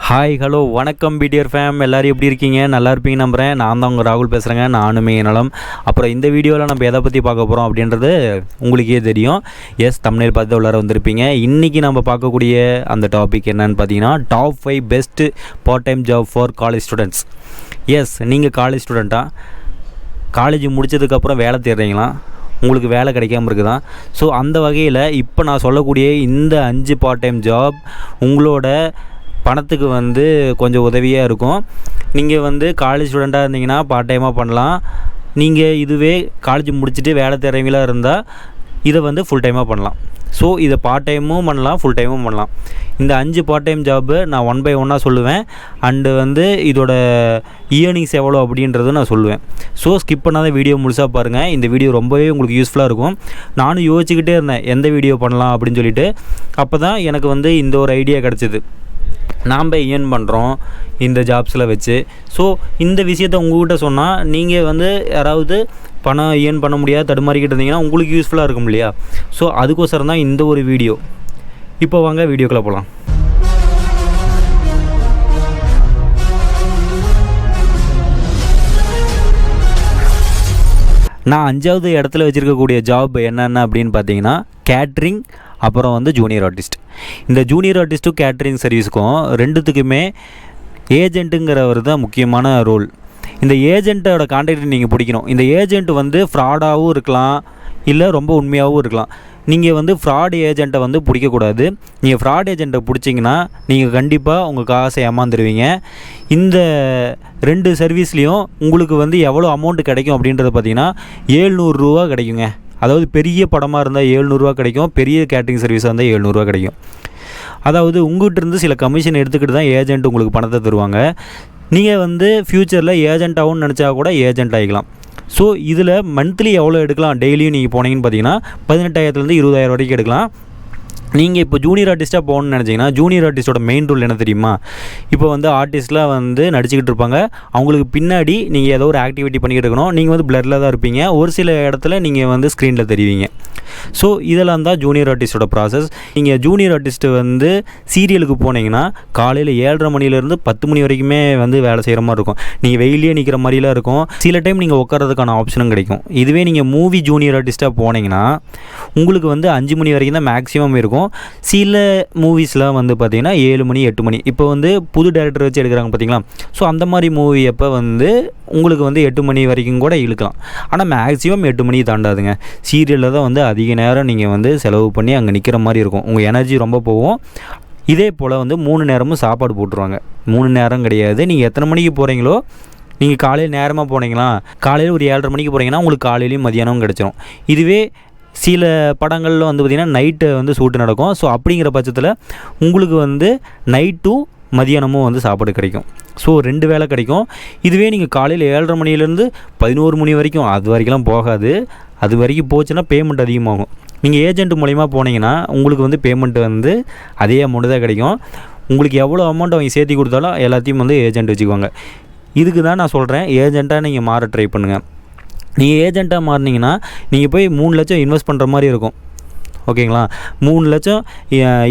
Hi hello வணக்கம் PTR fame, எல்லோரும் எப்படி இருக்கீங்க? நல்லா இருப்பீங்க நம்புகிறேன். நான் தான் உங்கள் ராகுல் பேசுகிறேங்க. நானுமே நலம். அப்புறம் இந்த வீடியோவில் நம்ம எதை பற்றி பார்க்க போகிறோம் அப்படின்றது உங்களுக்கே தெரியும். எஸ், தம்ப்நெயில் பார்த்து உள்ளார வந்திருப்பீங்க. இன்றைக்கி நம்ம பார்க்கக்கூடிய அந்த டாபிக் என்னன்னு பார்த்தீங்கன்னா, top 5 best part time job for college students. Yes, நீங்கள் காலேஜ் ஸ்டூடெண்ட்டாக காலேஜ் முடித்ததுக்கப்புறம் வேலை தேடுறீங்களா? உங்களுக்கு வேலை கிடைக்காம இருக்குதான். ஸோ அந்த வகையில் இப்போ நான் சொல்லக்கூடிய இந்த 5 பார்ட் டைம் ஜாப் உங்களோட பணத்துக்கு கொஞ்சம் உதவியாக இருக்கும். நீங்கள் காலேஜ் ஸ்டூடெண்ட்டாக இருந்தீங்கன்னா பார்ட் டைமாக பண்ணலாம். நீங்கள் இதுவே காலேஜ் முடிச்சுட்டு வேலை தேடுறவங்களா இருந்தால் இதை ஃபுல் டைமாக பண்ணலாம். ஸோ இதை பார்ட் டைமும் பண்ணலாம், ஃபுல் டைமும் பண்ணலாம். இந்த 5 பார்ட் டைம் ஜாப்பு நான் 1 by 1 சொல்லுவேன். அண்டு இதோட இயர்னிங்ஸ் எவ்வளோ அப்படின்றதும் நான் சொல்லுவேன். ஸோ ஸ்கிப் பண்ணாத வீடியோ முழுசாக பாருங்கள். இந்த வீடியோ ரொம்பவே உங்களுக்கு யூஸ்ஃபுல்லாக இருக்கும். நானும் யோசிச்சுக்கிட்டே இருந்தேன் எந்த வீடியோ பண்ணலாம் அப்படின்னு சொல்லிட்டு. அப்போ தான் எனக்கு இந்த ஒரு ஐடியா கிடச்சிது. நாம் ஏர்ன் பண்ணுறோம் இந்த ஜாப்ஸில் வச்சு. ஸோ இந்த விஷயத்தை உங்கள்கிட்ட சொன்னால் நீங்கள் யாராவது பணம் ஏர்ன் பண்ண முடியாது தடுமாறிக்கிட்டு இருந்தீங்கன்னா உங்களுக்கு யூஸ்ஃபுல்லாக இருக்கும் இல்லையா? ஸோ அதுக்கோசரம் தான் இந்த ஒரு வீடியோ. இப்போ வாங்க வீடியோக்குள்ளே போகலாம். நான் 5வது இடத்துல வச்சுருக்கக்கூடிய ஜாப் என்னென்ன அப்படின்னு பார்த்தீங்கன்னா, கேட்ரிங், அப்புறம் ஜூனியர் ஆர்டிஸ்ட். இந்த ஜூனியர் ஆர்டிஸ்ட்டும் கேட்ரிங் சர்வீஸுக்கும் ரெண்டுத்துக்குமே ஏஜென்ட்டுங்கிறவர் தான் முக்கியமான ரோல். இந்த ஏஜென்ட்டோட கான்டாக்ட் நீங்கள் பிடிக்கணும். இந்த ஏஜென்ட் ஃப்ராடாகவும் இருக்கலாம், இல்லை ரொம்ப உண்மையாகவும் இருக்கலாம். நீங்கள் ஃப்ராட் ஏஜென்ட்டை பிடிக்கக்கூடாது. நீங்கள் ஃப்ராட் ஏஜென்ட்டை பிடிச்சிங்கன்னா நீங்கள் கண்டிப்பாக உங்கள் காசை ஏமாந்துருவீங்க. இந்த 2 சர்வீஸ்லேயும் உங்களுக்கு எவ்வளோ அமௌண்ட்டு கிடைக்கும் அப்படின்றத பார்த்தீங்கன்னா 700 ரூபா கிடைக்குங்க. அதாவது பெரிய படமாக இருந்தால் 700 ரூபா கிடைக்கும், பெரிய கேட்ரிங் சர்வீஸாக இருந்தால் 700 ரூபா கிடைக்கும். அதாவது உங்கள்கிட்ட இருந்து சில கமிஷன் எடுத்துக்கிட்டு தான் ஏஜென்ட் உங்களுக்கு பணத்தை தருவாங்க. நீங்கள் ஃப்யூச்சரில் ஏஜென்ட் ஆகும்னு நினச்சா கூட ஏஜென்ட் ஆகிக்கலாம். ஸோ இதில் மந்த்லி எவ்வளோ எடுக்கலாம்? டெய்லியும் நீங்கள் போனீங்கன்னு பார்த்தீங்கன்னா 18,000 20,000 வரைக்கும் எடுக்கலாம். நீங்கள் இப்போ ஜூனியர் ஆர்டிஸ்ட்டாக போகணுன்னு நினச்சிங்கன்னா, ஜூனியர் ஆர்டிஸ்ட்டோட மெயின் ரூல் என்ன தெரியுமா? இப்போ ஆர்டிஸ்ட்லாம் நடிச்சுக்கிட்டு இருப்பாங்க. அவங்களுக்கு பின்னாடி நீங்கள் ஏதோ ஒரு ஆக்டிவிட்டி பண்ணிக்கிட்டு இருக்கணும். நீங்கள் பிளரில் தான் இருப்பீங்க. ஒரு சில இடத்துல நீங்கள் ஸ்க்ரீனில் தெரிவிங்க. ஸோ இதெல்லாம் தான் ஜூனியர் ஆர்டிஸ்ட்டோட ப்ராசஸ். நீங்கள் ஜூனியர் ஆர்டிஸ்ட்டு சீரியலுக்கு போனீங்கன்னா காலையில் 7:30 மணிலேருந்து 10 மணி வரைக்குமே வேலை செய்கிற மாதிரி இருக்கும். நீங்கள் வெயிலே நிற்கிற மாதிரிலாம் இருக்கும். சில டைம் நீங்கள் உட்காரதுக்கான ஆப்ஷனும் கிடைக்கும். இதுவே நீங்கள் மூவி ஜூனியர் ஆர்டிஸ்ட்டாக போனீங்கன்னா உங்களுக்கு 5 மணி வரைக்கும் தான் மேக்ஸிமம் இருக்கும். சில மூவிஸ்லாம் பார்த்தீங்கன்னா 7 மணி 8 மணி. இப்போ புது டேரக்டர் வச்சு எடுக்கிறாங்க பார்த்தீங்களா? ஸோ அந்த மாதிரி மூவி அப்போ உங்களுக்கு 8 மணி வரைக்கும் கூட இழுக்கலாம். ஆனால் மேக்ஸிமம் 8 மணி தாண்டாதுங்க. சீரியலில் தான் அதிக நேரம் நீங்கள் செலவு பண்ணி அங்கே நிற்கிற மாதிரி இருக்கும். உங்கள் எனர்ஜி ரொம்ப போகும். இதே போல் 3 நேரமும் சாப்பாடு போட்டுருவாங்க. 3 நேரம் கிடையாது. நீங்கள் எத்தனை மணிக்கு போகிறீங்களோ, நீங்கள் காலையில் நேரமாக போனீங்களா, காலையில் ஒரு 7:30 மணிக்கு போகிறீங்கன்னா உங்களுக்கு காலையிலையும் மதியானமும் கிடச்சிரும். இதுவே சில படங்களில் பார்த்திங்கன்னா நைட்டு ஷூட்டு நடக்கும். ஸோ அப்படிங்கிற பட்சத்தில் உங்களுக்கு நைட்டும் மதியானமும் சாப்பாடு கிடைக்கும். ஸோ 2 வேளை கிடைக்கும். இதுவே நீங்கள் காலையில் 7:30 மணிலேருந்து 11 மணி வரைக்கும், அது வரைக்கும்லாம் போகாது. அது வரைக்கும் போச்சுன்னா பேமெண்ட் அதிகமாகும். நீங்கள் ஏஜென்ட் மூலிமா போனீங்கன்னா உங்களுக்கு பேமெண்ட் அதே அமௌண்ட்டு தான் கிடைக்கும். உங்களுக்கு எவ்வளோ அமௌண்ட் அவங்க சேர்த்து கொடுத்தாலும் எல்லாத்தையும் ஏஜென்ட் வச்சுக்குவாங்க. இதுக்கு தான் நான் சொல்கிறேன், ஏஜென்ட்டாக நீங்கள் மாற ட்ரை பண்ணுங்கள். நீங்கள் ஏஜென்ட்டாக மாறினீங்கன்னா நீங்கள் போய் 3 லட்சம் இன்வெஸ்ட் பண்ணுற மாதிரி இருக்கும். ஓகேங்களா? 3 லட்சம்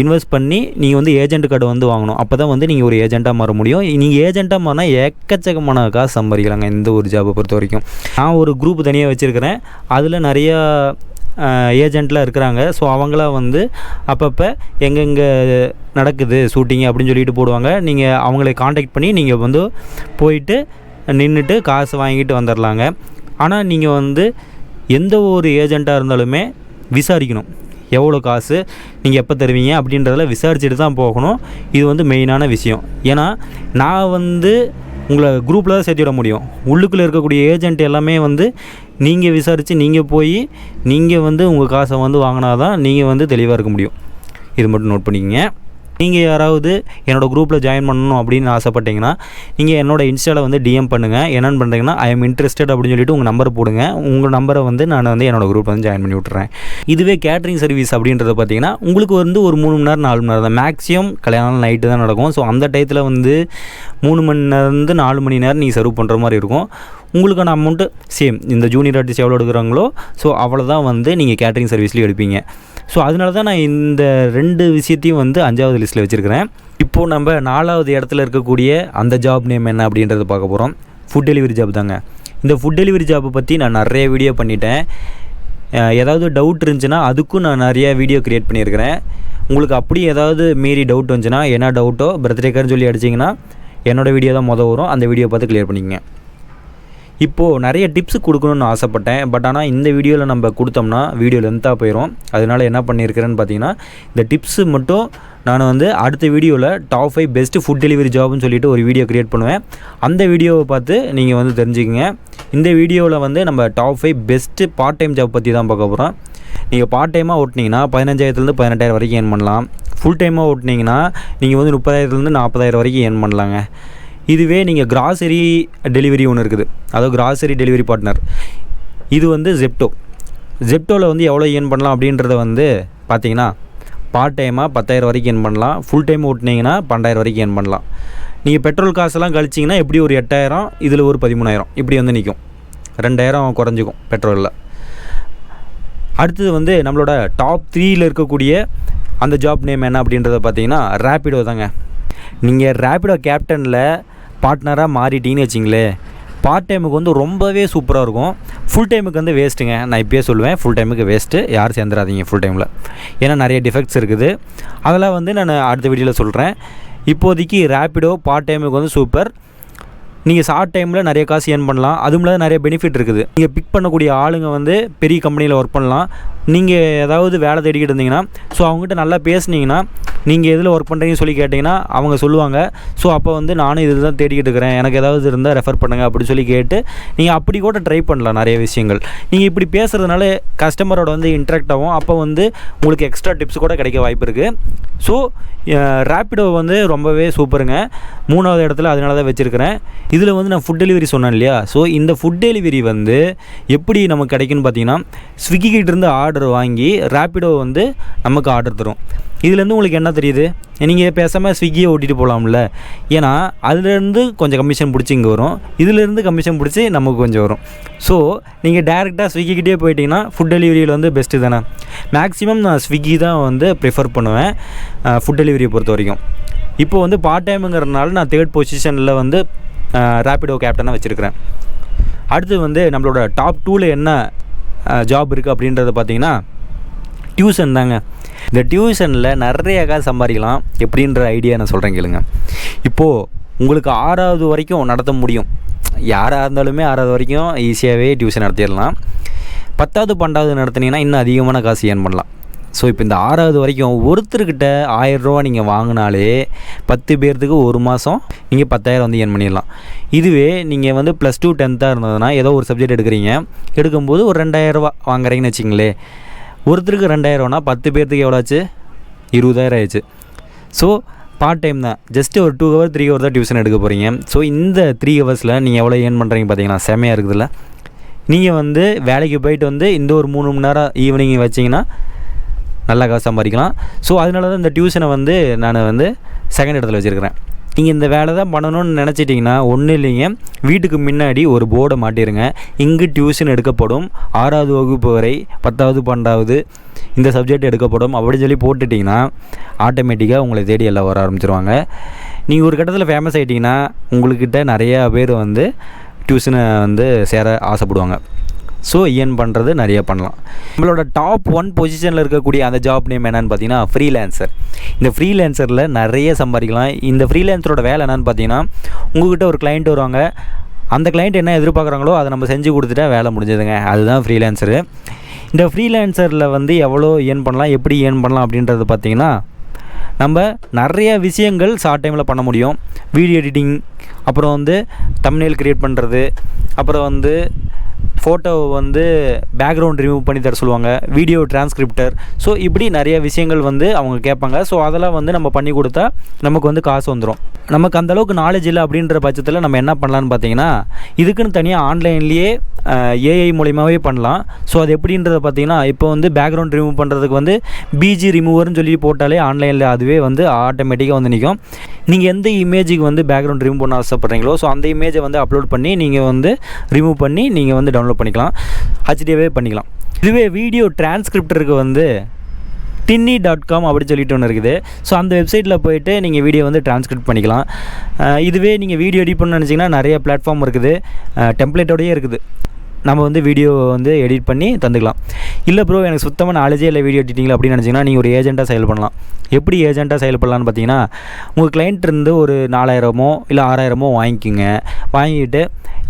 இன்வெஸ்ட் பண்ணி நீங்கள் ஏஜென்ட் கார்டு வாங்கணும். அப்போ தான் நீங்கள் ஒரு ஏஜென்ட்டாக மாற முடியும். நீங்கள் ஏஜென்ட்டாக மாறினா எக்கச்சக்கமான காசு சம்பாதிக்கலாங்க இந்த ஒரு ஜாபை பொறுத்த வரைக்கும். நான் ஒரு குரூப் தனியாக வச்சுருக்கிறேன். அதில் நிறையா ஏஜென்ட்லாம் இருக்கிறாங்க. ஸோ அவங்களாம் அப்பப்போ எங்கெங்கே நடக்குது ஷூட்டிங்கு அப்படின்னு சொல்லிட்டு போடுவாங்க. நீங்கள் அவங்களை காண்டாக்ட் பண்ணி நீங்கள் போயிட்டு நின்றுட்டு காசு வாங்கிட்டு வந்துடலாங்க. ஆனால் நீங்கள் எந்த ஒரு ஏஜென்ட்டாக இருந்தாலுமே விசாரிக்கணும். எவ்வளோ காசு நீங்கள் எப்போ தருவீங்க அப்படின்றதில் விசாரிச்சுட்டு தான் போகணும். இது மெயினான விஷயம். ஏன்னா நான் உங்களை குரூப்பில் தான் சேர்த்து விட முடியும். உள்ளுக்குள்ளே இருக்கக்கூடிய ஏஜென்ட் எல்லாமே நீங்கள் விசாரித்து நீங்கள் போய் நீங்கள் உங்கள் காசை வாங்கினா தான் நீங்கள் தெளிவாக இருக்க முடியும். இது மட்டும் நோட் பண்ணிக்கங்க. நீங்கள் யாராவது என்னோடய குரூப்பில் ஜாயின் பண்ணணும் அப்படின்னு ஆசைப்பட்டீங்கன்னா நீங்கள் என்னோடய இன்ஸ்டாவில் டிஎம் பண்ணுங்கள். என்னென்னு பண்ணுறீங்கன்னா ஐ எம் இன்ட்ரெஸ்டட் அப்படின்னு சொல்லிட்டு உங்கள் நம்பர் போடுங்க. உங்கள் நம்பரை நான் என்னோடய குரூப்பில் ஜாயின் பண்ணி விட்டுறேன். இதுவே கேட்ரிங் சர்வீஸ் அப்படின்றத பார்த்தீங்கன்னா உங்களுக்கு ஒரு 3 மணி நேரம் 4 மணி நேரம் தான் மேக்ஸிமம். கல்யாணம் நைட்டு தான் நடக்கும். ஸோ அந்த டயத்தில் 3 மணி நேரம்லேருந்து 4 மணி நேரம் நீங்கள் சர்வ் பண்ணுற மாதிரி இருக்கும். உங்களுக்கான அமௌண்ட்டு சேம். இந்த ஜூனியர் ஆர்டிஸ்ட் எவ்வளோ எடுக்கிறாங்களோ ஸோ அவ்வளோ தான் நீங்கள் கேட்ரிங் சர்வீஸ்லேயும் எடுப்பீங்க. ஸோ அதனால தான் நான் இந்த 2 விஷயத்தையும் வந்து 5வது லிஸ்ட்டில் வச்சுருக்கிறேன். இப்போது நம்ம 4வது இடத்துல இருக்கக்கூடிய அந்த ஜாப் நேம் என்ன அப்படின்றத பார்க்க போகிறோம். ஃபுட் டெலிவரி ஜாப் தாங்க. இந்த ஃபுட் டெலிவரி ஜாப்பை பற்றி நான் நிறைய வீடியோ பண்ணிட்டேன். ஏதாவது டவுட் இருந்துச்சுன்னா அதுக்கும் நான் நிறைய வீடியோ க்ரியேட் பண்ணியிருக்கிறேன். உங்களுக்கு அப்படி ஏதாவது மீறி டவுட் வந்துச்சுன்னா என்ன டவுட்டோ பர்த்டேக்காரன்னு சொல்லி அடிச்சிங்கன்னா என்னோடய வீடியோ தான் வரும். அந்த வீடியோ பார்த்து கிளியர் பண்ணிக்கங்க. இப்போது நிறைய டிப்ஸு கொடுக்கணுன்னு ஆசைப்பட்டேன். பட் ஆனால் இந்த வீடியோவில் நம்ம கொடுத்தோம்னா வீடியோ லென்த்தாக போயிடும். அதனால் என்ன பண்ணியிருக்கிறேன்னு பார்த்தீங்கன்னா இந்த டிப்ஸு மட்டும் நான் வந்து அடுத்த வீடியோவில் டாப் 5 பெஸ்ட்டு ஃபுட் டெலிவரி ஜாப்னு சொல்லிட்டு ஒரு வீடியோ க்ரியேட் பண்ணுவேன். அந்த வீடியோவை பார்த்து நீங்கள் வந்து தெரிஞ்சுக்கங்க. இந்த வீடியோவில் வந்து நம்ம top 5 best part time job பற்றி தான் பார்க்க போகிறோம். நீங்கள் பார்ட் டைமாக ஓட்டினீங்கன்னா 15,000 18,000 வரைக்கும் ஏர்ன் பண்ணலாம். ஃபுல் டைமாக ஓட்டினீங்கன்னா நீங்கள் வந்து 30,000 40,000 வரைக்கும் ஏர்ன் பண்ணலாங்க. இதுவே நீங்கள் கிராசரி டெலிவரி ஒன்று இருக்குது, அதாவது கிராசரி டெலிவரி பார்ட்னர். இது வந்து ஜெப்டோவில் வந்து எவ்வளோ ஏர்ன் பண்ணலாம் அப்படின்றத வந்து பார்த்தீங்கன்னா பார்ட் டைமாக 10,000 வரைக்கும் ஏர்ன் பண்ணலாம். ஃபுல் டைம் ஓட்டினீங்கன்னா 12,000 வரைக்கும் ஏர்ன் பண்ணலாம். நீங்கள் பெட்ரோல் காசெல்லாம் கழிச்சிங்கன்னா எப்படி ஒரு 8,000, இதில் ஒரு 13,000 இப்படி வந்து நிற்கும். 2,000 குறைஞ்சிக்கும் பெட்ரோலில். அடுத்தது வந்து நம்மளோட டாப் 3யில் இருக்கக்கூடிய அந்த ஜாப் நேம் என்ன அப்படின்றத பார்த்தீங்கன்னா ரேப்பிடோ தாங்க. நீங்கள் ரேப்பிடோ கேப்டனில் பார்ட்னராக மாறிட்டீங்கன்னு வச்சிங்களேன், பார்ட் டைமுக்கு வந்து ரொம்பவே சூப்பராக இருக்கும். ஃபுல் டைமுக்கு வந்து வேஸ்ட்டுங்க. நான் இப்போயே சொல்லுவேன், ஃபுல் டைமுக்கு வேஸ்ட்டு. யாரும் சேர்ந்துடாதீங்க ஃபுல் டைமில். ஏன்னா நிறைய டிஃபெக்ட்ஸ் இருக்குது. அதெல்லாம் வந்து நான் அடுத்த வீடியோவில் சொல்கிறேன். இப்போதைக்கு ரேப்பிடோ பார்ட் டைமுக்கு வந்து சூப்பர். நீங்கள் ஷார்ட் டைமில் நிறைய காசு ஏர்ன் பண்ணலாம். அதுவும் இல்லாத நிறைய பெனிஃபிட் இருக்குது. நீங்கள் பிக் பண்ணக்கூடிய ஆளுங்க வந்து பெரிய கம்பெனியில் ஒர்க் பண்ணலாம். நீங்கள் ஏதாவது வேலை தேடிக்கிட்டு இருந்தீங்கன்னா ஸோ அவங்ககிட்ட நல்லா பேசுனீங்கன்னா நீங்கள் எதில் ஒர்க் பண்ணுறீங்கன்னு சொல்லி கேட்டிங்கன்னா அவங்க சொல்லுவாங்க. ஸோ அப்போ வந்து நானும் இது தான் தேடிக்கிட்டு இருக்கிறேன், எனக்கு ஏதாவது இருந்தால் ரெஃபர் பண்ணுங்கள் அப்படின்னு சொல்லி கேட்டு நீங்கள் அப்படி கூட ட்ரை பண்ணலாம். நிறைய விஷயங்கள் நீங்கள் இப்படி பேசுகிறதுனால கஸ்டமரோட வந்து இன்ட்ராக்ட் ஆகும். அப்போ வந்து உங்களுக்கு எக்ஸ்ட்ரா டிப்ஸ் கூட கிடைக்க வாய்ப்பு இருக்குது. ஸோ ரேப்பிடோ வந்து ரொம்பவே சூப்பருங்க. 3வது இடத்துல அதனால தான் வச்சுருக்கிறேன். இதில் வந்து நான் ஃபுட் டெலிவரி சொன்னேன் இல்லையா, ஸோ இந்த ஃபுட் டெலிவரி வந்து எப்படி நமக்கு கிடைக்குன்னு பார்த்தீங்கன்னா ஸ்விக்கிக்கிட்டேருந்து ஆர்டர் வாங்கி ரேப்பிடோ வந்து நமக்கு ஆர்டர் தரும். இதுலேருந்து உங்களுக்கு என்ன தெரியுது, நீங்கள் பேசாமல் ஸ்விக்கியை ஓட்டிகிட்டு போகலாம்ல. ஏன்னா அதுலேருந்து கொஞ்சம் கமிஷன் பிடிச்சி இங்கே வரும், இதிலேருந்து கமிஷன் பிடிச்சி நமக்கு கொஞ்சம் வரும். ஸோ நீங்கள் டேரெக்டாக ஸ்விக்கிக்கிட்டே போயிட்டீங்கன்னா ஃபுட் டெலிவரியில் வந்து பெஸ்ட்டு தானே. மேக்ஸிமம் நான் ஸ்விக்கி தான் வந்து ப்ரிஃபர் பண்ணுவேன் ஃபுட் டெலிவரியை பொறுத்த வரைக்கும். இப்போது வந்து பார்ட் டைமுங்கிறதுனால நான் 3rd பொசிஷனில் வந்து ரேப்பிடோ கேப்டனாக வச்சுருக்கிறேன். அடுத்து வந்து நம்மளோட டாப் 2ல் என்ன ஜாப் இருக்குது அப்படின்றத பார்த்தீங்கன்னா டியூஷன் தாங்க. இந்த டியூஷனில் நிறைய காசு சம்பாதிக்கலாம். எப்படின்ற ஐடியா நான் சொல்கிறேன் கேளுங்க. இப்போது உங்களுக்கு 6வது வரைக்கும் நடத்த முடியும். யாராக இருந்தாலுமே 6வது வரைக்கும் ஈஸியாகவே டியூஷன் நடத்திடலாம். 10வது 12வது நடத்துனீங்கன்னா இன்னும் அதிகமான காசு ஏர்ன் பண்ணலாம். ஸோ இப்போ இந்த 6வது வரைக்கும் ஒருத்தர்கிட்ட 1000 ரூபா நீங்கள் வாங்கினாலே 10 பேர்த்துக்கு ஒரு மாதம் நீங்கள் 10,000 வந்து ஏர்ன் பண்ணிடலாம். இதுவே நீங்கள் வந்து +2 10th இருந்ததுன்னா ஏதோ ஒரு சப்ஜெக்ட் எடுக்கும்போது ஒரு 2,000 ரூபா வாங்குறீங்கன்னு வச்சிங்களேன். ஒருத்தருக்கு 2,000னா 10 பேர்த்துக்கு எவ்வளோ ஆச்சு, 20,000 ஆயிடுச்சு. ஸோ பார்ட் டைம் தான், ஜஸ்ட்டு ஒரு 2 hour 3 hour தான் டியூஷன் எடுக்க போகிறீங்க. ஸோ இந்த 3 hours நீங்கள் எவ்வளோ ஏர்ன் பண்ணுறீங்க பார்த்தீங்கன்னா செமையாக இருக்குதுல்ல. நீங்கள் வந்து வேலைக்கு போயிட்டு வந்து இந்த ஒரு 3 மணி நேரம் ஈவினிங் வச்சிங்கன்னா நல்லா காசு சம்பாதிக்கலாம். ஸோ அதனால தான் இந்த டியூஷனை வந்து நான் வந்து 2nd இடத்துல வச்சுருக்கிறேன். நீங்கள் இந்த வேலை தான் பண்ணணும்னு நினச்சிட்டிங்கன்னா ஒன்றும் இல்லைங்க, வீட்டுக்கு முன்னாடி ஒரு போர்டை மாட்டிடுங்க. இங்கு டியூஷன் எடுக்கப்படும் 6வது வகுப்பு வரை 10வது 12வது இந்த சப்ஜெக்ட் எடுக்கப்படும் அப்படின்னு சொல்லி போட்டுட்டிங்கன்னா ஆட்டோமேட்டிக்காக உங்களை தேடி எல்லாம் வர ஆரம்பிச்சிருவாங்க. நீங்கள் ஒரு கட்டத்தில் ஃபேமஸ் ஆகிட்டிங்கன்னா உங்கள்கிட்ட நிறையா பேர் வந்து டியூஷனை வந்து சேர ஆசைப்படுவாங்க. ஸோ ஏர்ன் பண்ணுறது நிறைய பண்ணலாம். நம்மளோட டாப் 1 பொசிஷனில் இருக்கக்கூடிய அந்த ஜாப் நேம் என்னென்னு பார்த்தீங்கன்னா ஃப்ரீலான்சர். இந்த ஃப்ரீலான்சரில் நிறைய சம்பாதிக்கலாம். இந்த ஃப்ரீலான்சரோட வேலை என்னென்னு பார்த்தீங்கன்னா உங்கள்கிட்ட ஒரு கிளைண்ட் வருவாங்க, அந்த கிளைண்ட் என்ன எதிர்பார்க்குறாங்களோ அதை நம்ம செஞ்சு கொடுத்துட்டா வேலை முடிஞ்சதுங்க. அதுதான் ஃப்ரீலான்சரு. இந்த ஃப்ரீலான்சரில் வந்து எவ்வளோ ஏர்ன் பண்ணலாம், எப்படி ஏர்ன் பண்ணலாம் அப்படின்றது பார்த்திங்கன்னா நம்ம நிறைய விஷயங்கள் ஷார்ட் டைமில் பண்ண முடியும். வீடியோ எடிட்டிங், அப்புறம் வந்து தம்ப்நெயில் க்ரியேட் பண்ணுறது, அப்புறம் வந்து ஃபோட்டோவை வந்து பேக்ரவுண்ட் ரிமூவ் பண்ணி தர சொல்லுவாங்க, வீடியோ டிரான்ஸ்கிரிப்டர். ஸோ இப்படி நிறைய விஷயங்கள் வந்து அவங்க கேட்பாங்க. ஸோ அதெல்லாம் வந்து நம்ம பண்ணி கொடுத்தா நமக்கு வந்து காசு வந்துடும். நமக்கு அந்தளவுக்கு நாலேஜ் இல்லை அப்படின்ற பட்சத்தில் நம்ம என்ன பண்ணலான்னு பார்த்தீங்கன்னா இதுக்குன்னு தனியாக ஆன்லைன்லேயே ஏஐ மூலியமாகவே பண்ணலாம். ஸோ அது எப்படின்றத பார்த்தீங்கன்னா இப்போ வந்து பேக்ரவுண்ட் ரிமூவ் பண்ணுறதுக்கு வந்து பிஜி ரிமூவர்னு சொல்லி போட்டாலே ஆன்லைனில் அதுவே வந்து ஆட்டோமேட்டிக்காக வந்து நிற்கும். நீங்கள் எந்த இமேஜுக்கு வந்து பேக்ரவுண்ட் ரிமூவ் பண்ண ஆசைப்பட்றீங்களோ ஸோ அந்த இமேஜை வந்து அப்லோட் பண்ணி நீங்கள் வந்து ரிமூவ் பண்ணி நீங்கள் வந்து டவுன்லோட் பண்ணிக்கலாம், ஹெச்டியாகவே பண்ணிக்கலாம். இதுவே வீடியோ டிரான்ஸ்கிரிப்டருக்கு வந்து tinny.com அப்படி சொல்லிட்டு ஒன்று இருக்குது. ஸோ அந்த வெப்சைட்டில் போயிட்டு நீங்கள் வீடியோ வந்து ட்ரான்ஸ்கிரிப்ட் பண்ணிக்கலாம். இதுவே நீங்கள் வீடியோ எடிட் பண்ணணும்னு நினச்சிங்கன்னா நிறைய பிளாட்ஃபார்ம் இருக்குது, டெம்ப்ளேட்டோடையே இருக்குது. நம்ம வந்து வீடியோ வந்து எடிட் பண்ணி தந்துக்கலாம். இல்லை ப்ரோ எனக்கு சுத்தமாக நாலேஜே இல்லை வீடியோ எடிட்டிங்கில் அப்படின்னு நினச்சிங்கன்னா நீங்கள் ஒரு ஏஜென்ட்டாக செயல் பண்ணலாம். எப்படி ஏஜென்ட்டாக செயல் பண்ணலான்னு பார்த்தீங்கன்னா, உங்கள் கிளைண்ட் இருந்து ஒரு 4000 இல்லை 6000 வாங்கிக்கோங்க. வாங்கிட்டு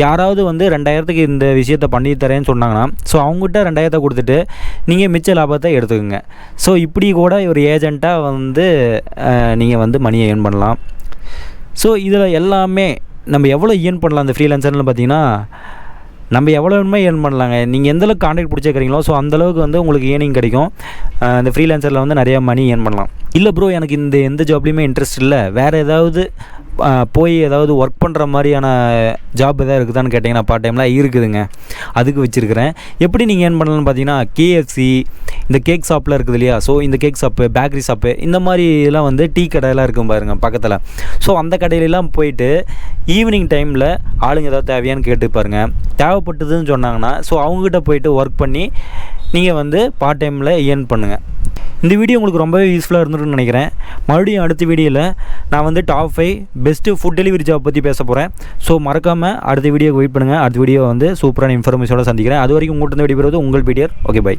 யாராவது வந்து 2000க்கு இந்த விஷயத்தை பண்ணி தரேன்னு சொன்னாங்கன்னா, ஸோ அவங்ககிட்ட 2000 கொடுத்துட்டு நீங்கள் மிச்ச லாபத்தை எடுத்துக்கோங்க. ஸோ இப்படி கூட ஒரு ஏஜென்ட்டாக வந்து நீங்கள் வந்து மணியை ஏர்ன் பண்ணலாம். ஸோ இதில் எல்லாமே நம்ம எவ்வளோ ஏர்ன் பண்ணலாம் அந்த ஃப்ரீலான்சர்னு பார்த்தீங்கன்னா, நம்ம எவ்வளோ வேணுமோ ஏர்ன் பண்ணலாங்க. நீங்கள் எந்தளவுக்கு கான்ட்ராக்ட் பிடிச்சிக்கிறீங்களோ ஸோ அந்தளவுக்கு வந்து உங்களுக்கு ஏர்னிங் கிடைக்கும். இந்த ஃப்ரீலான்சரில் வந்து நிறையா மணி ஏர்ன் பண்ணலாம். இல்லை ப்ரோ எனக்கு எந்த ஜாப்லேயுமே இன்ட்ரெஸ்ட் இல்லை, வேறு ஏதாவது போய் ஏதாவது ஒர்க் பண்ணுற மாதிரியான ஜாப் எதாவது இருக்குதான்னு கேட்டிங்கன்னா பார்ட் டைமில் இருக்குதுங்க, அதுக்கு வச்சுருக்கிறேன். எப்படி நீங்கள் ஏர்ன் பண்ணலான்னு பார்த்தீங்கன்னா, KFC இந்த கேக் ஷாப்பில் இருக்குது இல்லையா, ஸோ இந்த கேக் ஷாப்பு, பேக்கரி ஷாப்பு, இந்த மாதிரிலாம் வந்து டீ கடையெல்லாம் இருக்கும் பாருங்கள் பக்கத்தில். ஸோ அந்த கடையிலலாம் போயிட்டு ஈவினிங் டைமில் ஆளுங்க ஏதாவது தேவையான்னு கேட்டு பாருங்கள். தேவைப்பட்டதுன்னு சொன்னாங்கன்னா ஸோ அவங்ககிட்ட போயிட்டு ஒர்க் பண்ணி நீங்கள் வந்து பார்ட் டைமில் ஏர்ன் பண்ணுங்கள். இந்த வீடியோ உங்களுக்கு ரொம்பவே யூஸ்ஃபுல்லாக இருந்துருன்னு நினைக்கிறேன். மறுபடியும் அடுத்த வீடியோவில் நான் வந்து top 5 best food delivery job பற்றி பேச போகிறேன். ஸோ மறக்காமல் அடுத்த வீடியோக்கு வெயிட் பண்ணுங்கள். அடுத்த வீடியோ வந்து சூப்பரான இன்ஃபர்மேஷனோட சந்திக்கிறேன். அது வரைக்கும் உங்கள்கிட்ட விடைபெறுவது உங்கள் PTR. Okay bye.